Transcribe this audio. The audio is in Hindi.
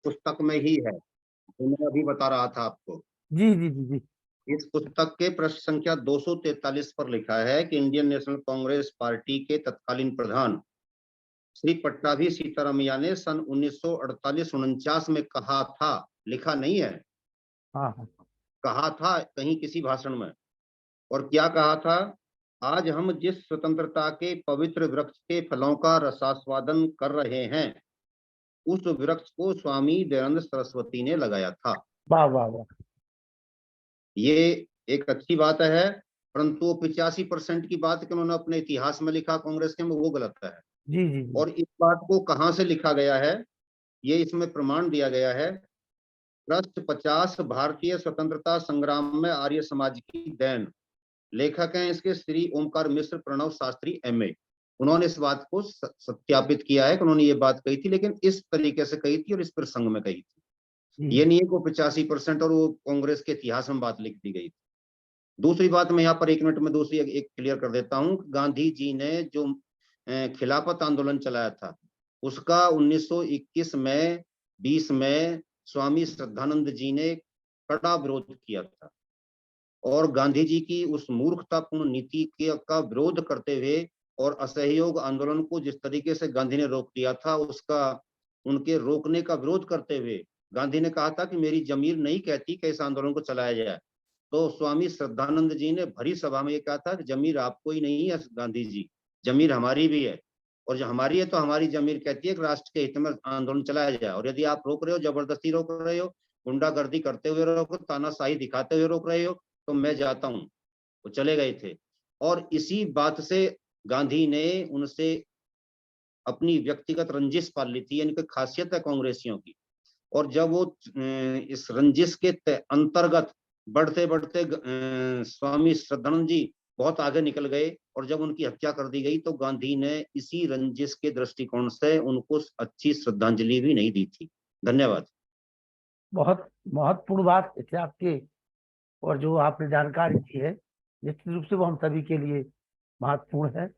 पुस्तक में ही है, जो मैं अभी बता रहा था आपको। जी जी जी जी। इस पुस्तक के पृष्ठ संख्या 243 पर लिखा है कि इंडियन नेशनल कांग्रेस पार्टी के तत्कालीन प्रधान श्री पट्टाभी सीतारामैया ने सन 1948-49 में कहा था, लिखा नहीं है, हाँ हाँ। कहा था कहीं किसी भाषण में। और क्या कहा था? आज हम जिस स्वतंत्रता के पवित्र वृक्ष के फलों का रसास्वादन कर रहे हैं, उस वृक्ष को स्वामी दयानंद सरस्वती ने लगाया था। वाह वाह वाह। ये एक अच्छी बात है, परंतु 85% की बात कि उन्होंने अपने इतिहास में लिखा कांग्रेस के में, वो गलत है। जी जी जी। और इस बात को कहां से लिखा गया है, ये इसमें प्रमाण दिया गया है। पृष्ठ 50, भारतीय स्वतंत्रता संग्राम में आर्य समाज की देन। लेखक हैं इसके श्री ओमकार मिश्र प्रणव शास्त्री MA। उन्होंने इस बात को सत्यापित किया है कि उन्होंने ये बात कही थी, लेकिन इस तरीके से कही थी और इस प्रसंग में कही थी। ये नहीं है को 85% और वो कांग्रेस के इतिहास में बात लिख दी गई थी। दूसरी बात मैं यहाँ पर 1 मिनट में दूसरी एक क्लियर कर देता हूँ। गांधी जी ने जो खिलाफत आंदोलन चलाया था, उसका 1921 में 20 में स्वामी श्रद्धानंद जी ने कड़ा विरोध किया था। और गांधी जी की उस मूर्खतापूर्ण नीति का विरोध करते हुए और असहयोग आंदोलन को जिस तरीके से गांधी ने रोक दिया था, उसका उनके रोकने का विरोध करते हुए गांधी ने कहा था कि मेरी जमीर नहीं कहती कि इस आंदोलन को चलाया जाए। तो स्वामी श्रद्धानंद जी ने भरी सभा में ये कहा था कि जमीर आपको ही नहीं है गांधी जी, जमीर हमारी भी है, और जो हमारी है तो हमारी जमीर कहती है कि राष्ट्र के हित में आंदोलन चलाया जाए। और यदि आप रोक रहे हो, जबरदस्ती रोक रहे हो, गुंडागर्दी करते हुए रोक, तानाशाही दिखाते हुए रोक रहे हो, तो मैं जाता हूँ। वो चले गए थे। और इसी बात से गांधी ने उनसे अपनी व्यक्तिगत रंजिश पाल ली थी, यानी कि खासियत है कांग्रेसियों की। और जब वो इस रंजिश के अंतर्गत बढ़ते बढ़ते स्वामी श्रद्धानंद जी बहुत आगे निकल गए, और जब उनकी हत्या कर दी गई तो गांधी ने इसी रंजिश के दृष्टिकोण से उनको अच्छी श्रद्धांजलि भी नहीं दी थी। धन्यवाद। बहुत महत्वपूर्ण बात इसे आपके, और जो आपने जानकारी दी है निश्चित रूप से वो हम सभी के लिए महत्वपूर्ण है।